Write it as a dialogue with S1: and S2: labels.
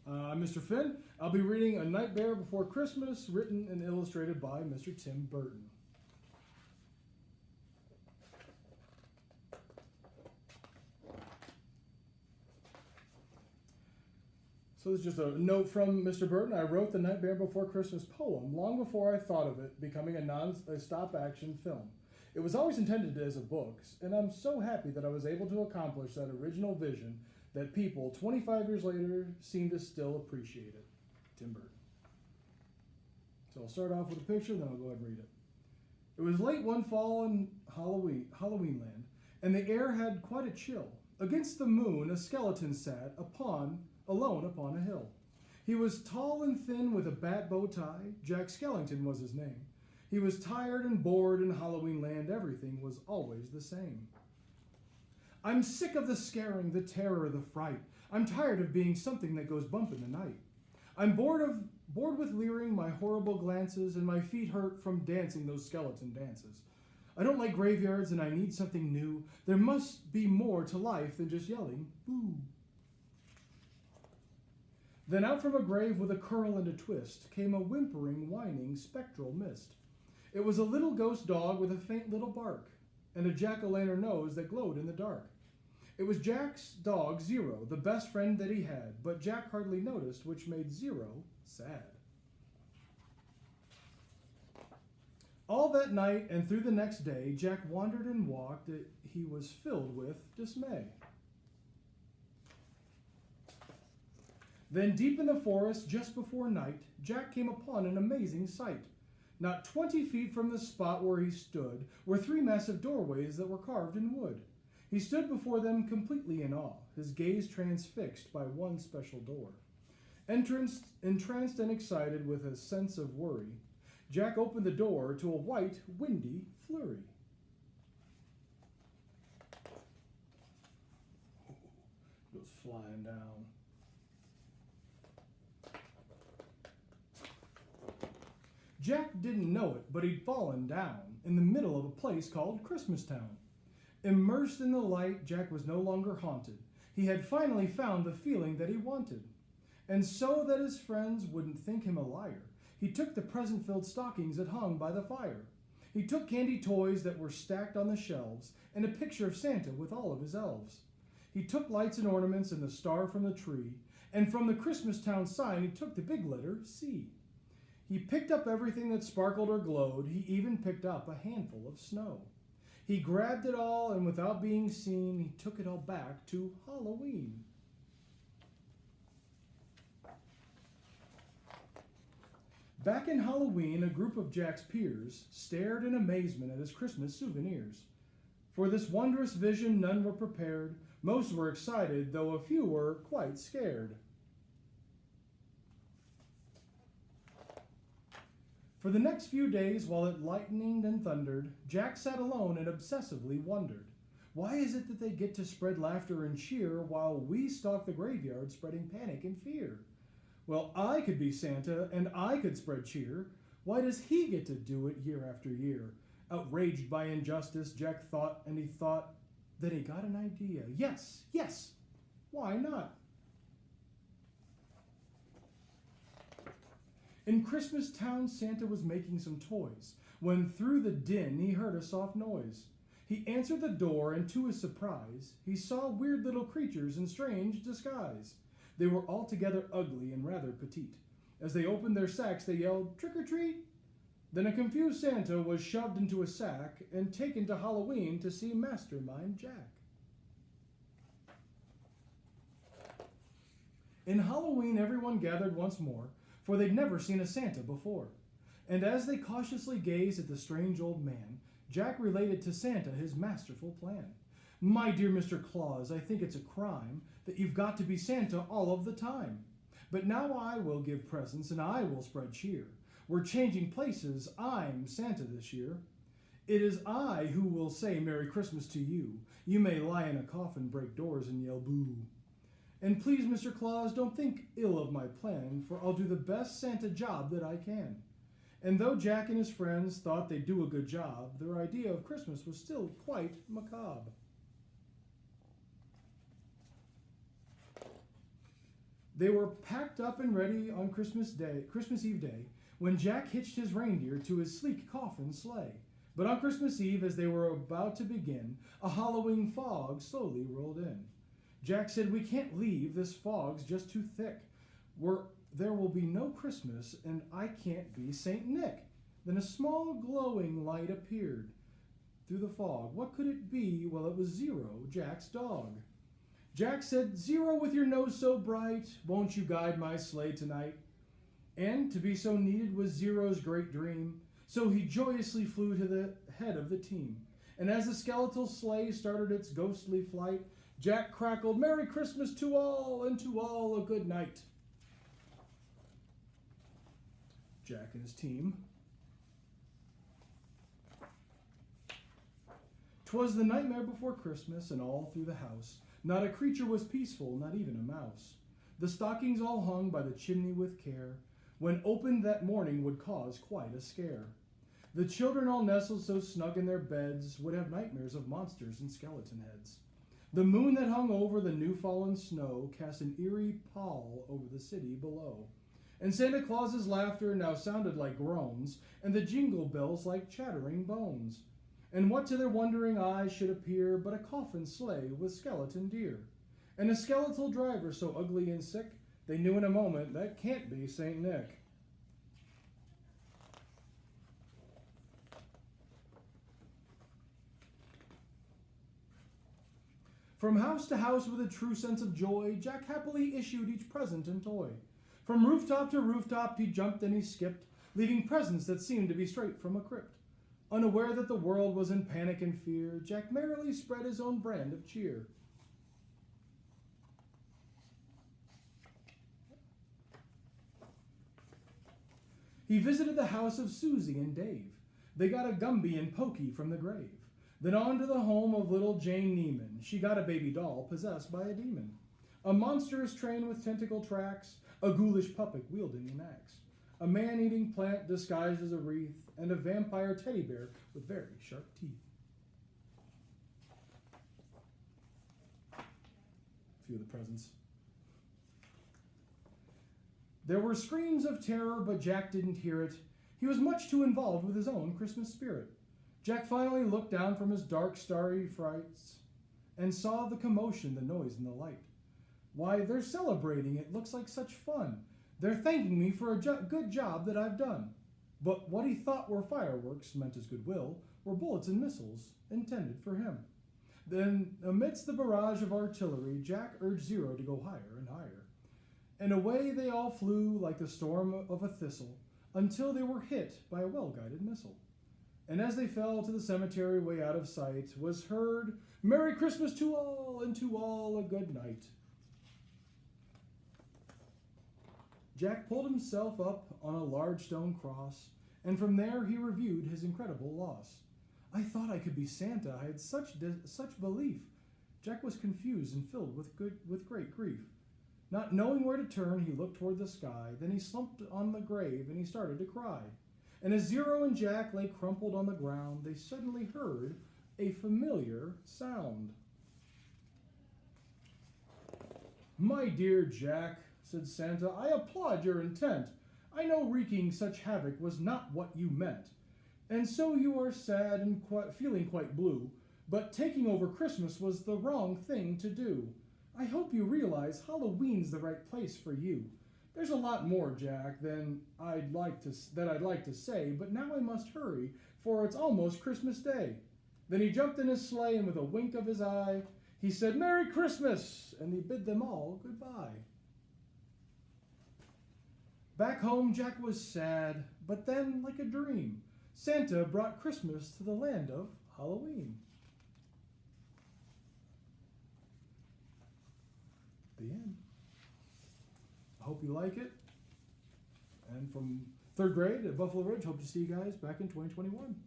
S1: I'm Mr. Finn. I'll be reading A Nightmare Before Christmas, written and illustrated by Mr. Tim Burton. So this is just a note from Mr. Burton. I wrote the Nightmare Before Christmas poem long before I thought of it becoming a stop action film. It was always intended as a book, and I'm so happy that I was able to accomplish that original vision that people 25 years later seem to still appreciate it. Tim Burton. So I'll start off with a picture, then I'll go ahead and read it. It was late one fall in Halloween land, and the air had quite a chill. Against the moon, a skeleton sat alone upon a hill. He was tall and thin with a bat bow tie. Jack Skellington was his name. He was tired and bored in Halloween land. Everything was always the same. I'm sick of the scaring, the terror, the fright. I'm tired of being something that goes bump in the night. I'm bored with leering my horrible glances, and my feet hurt from dancing those skeleton dances. I don't like graveyards, and I need something new. There must be more to life than just yelling, boo. Then out from a grave with a curl and a twist came a whimpering, whining, spectral mist. It was a little ghost dog with a faint little bark, and a jack-o'-lantern nose that glowed in the dark. It was Jack's dog, Zero, the best friend that he had, but Jack hardly noticed, which made Zero sad. All that night and through the next day, Jack wandered and walked. He was filled with dismay. Then deep in the forest, just before night, Jack came upon an amazing sight. Not 20 feet from the spot where he stood were 3 massive doorways that were carved in wood. He stood before them completely in awe, his gaze transfixed by one special door. Entranced and excited with a sense of worry, Jack opened the door to a white, windy flurry. Goes flying down. Jack didn't know it, but he'd fallen down in the middle of a place called Christmastown. Immersed in the light, Jack was no longer haunted. He had finally found the feeling that he wanted. And so that his friends wouldn't think him a liar, he took the present-filled stockings that hung by the fire. He took candy toys that were stacked on the shelves and a picture of Santa with all of his elves. He took lights and ornaments and the star from the tree, and from the Christmastown sign he took the big letter C. He picked up everything that sparkled or glowed. He even picked up a handful of snow. He grabbed it all, and without being seen, he took it all back to Halloween. Back in Halloween, a group of Jack's peers stared in amazement at his Christmas souvenirs. For this wondrous vision, none were prepared. Most were excited, though a few were quite scared. For the next few days, while it lightened and thundered, Jack sat alone and obsessively wondered, why is it that they get to spread laughter and cheer while we stalk the graveyard spreading panic and fear? Well, I could be Santa and I could spread cheer. Why does he get to do it year after year? Outraged by injustice, Jack thought, and he thought. Then he got an idea. Yes, why not? In Christmastown, Santa was making some toys, when through the din he heard a soft noise. He answered the door, and to his surprise, he saw weird little creatures in strange disguise. They were altogether ugly and rather petite. As they opened their sacks, they yelled, "Trick or treat!" Then a confused Santa was shoved into a sack and taken to Halloween to see Mastermind Jack. In Halloween, everyone gathered once more, for they'd never seen a Santa before. And as they cautiously gazed at the strange old man, Jack related to Santa his masterful plan. "My dear Mr. Claus, I think it's a crime that you've got to be Santa all of the time. But now I will give presents and I will spread cheer. We're changing places. I'm Santa this year. It is I who will say Merry Christmas to you. You may lie in a coffin, break doors, and yell boo. And please, Mr. Claus, don't think ill of my plan, for I'll do the best Santa job that I can." And though Jack and his friends thought they'd do a good job, their idea of Christmas was still quite macabre. They were packed up and ready on Christmas Eve day, when Jack hitched his reindeer to his sleek coffin sleigh. But on Christmas Eve, as they were about to begin, a hollowing fog slowly rolled in. Jack said, "We can't leave, this fog's just too thick. There will be no Christmas, and I can't be Saint Nick." Then a small glowing light appeared through the fog. What could it be? Well, it was Zero, Jack's dog. Jack said, "Zero, with your nose so bright, won't you guide my sleigh tonight?" And to be so needed was Zero's great dream, so he joyously flew to the head of the team. And as the skeletal sleigh started its ghostly flight, Jack crackled, "Merry Christmas to all, and to all a good night." Jack and his team. 'Twas the nightmare before Christmas, and all through the house not a creature was peaceful, not even a mouse. The stockings all hung by the chimney with care, when opened that morning would cause quite a scare. The children all nestled so snug in their beds would have nightmares of monsters and skeleton heads. The moon that hung over the new-fallen snow cast an eerie pall over the city below. And Santa Claus's laughter now sounded like groans, and the jingle bells like chattering bones. And what to their wondering eyes should appear but a coffin sleigh with skeleton deer, and a skeletal driver so ugly and sick, they knew in a moment that can't be Saint Nick. From house to house with a true sense of joy, Jack happily issued each present and toy. From rooftop to rooftop he jumped and he skipped, leaving presents that seemed to be straight from a crypt. Unaware that the world was in panic and fear, Jack merrily spread his own brand of cheer. He visited the house of Susie and Dave. They got a Gumby and Pokey from the grave. Then on to the home of little Jane Neiman. She got a baby doll possessed by a demon. A monstrous train with tentacle tracks, a ghoulish puppet wielding an axe, a man-eating plant disguised as a wreath, and a vampire teddy bear with very sharp teeth. A few of the presents. There were screams of terror, but Jack didn't hear it. He was much too involved with his own Christmas spirit. Jack finally looked down from his dark, starry frights and saw the commotion, the noise, and the light. Why, they're celebrating. It looks like such fun. They're thanking me for a good job that I've done. But what he thought were fireworks, meant as goodwill, were bullets and missiles intended for him. Then, amidst the barrage of artillery, Jack urged Zero to go higher and higher. And away they all flew like the storm of a thistle, until they were hit by a well-guided missile. And as they fell to the cemetery way out of sight, was heard, "Merry Christmas to all, and to all a good night." Jack pulled himself up on a large stone cross, and from there he reviewed his incredible loss. "I thought I could be Santa. I had such belief." Jack was confused and filled with great grief. Not knowing where to turn, he looked toward the sky. Then he slumped on the grave and he started to cry. And as Zero and Jack lay crumpled on the ground, they suddenly heard a familiar sound. "My dear Jack," said Santa, "I applaud your intent. I know wreaking such havoc was not what you meant. And so you are sad and feeling quite blue, but taking over Christmas was the wrong thing to do. I hope you realize Halloween's the right place for you. There's a lot more, Jack, than I'd like to say, but now I must hurry, for it's almost Christmas Day." Then he jumped in his sleigh, and with a wink of his eye, he said, "Merry Christmas!" and he bid them all goodbye. Back home, Jack was sad, but then, like a dream, Santa brought Christmas to the land of Halloween. The end. I hope you like it. And from 3rd grade at Buffalo Ridge, hope to see you guys back in 2021.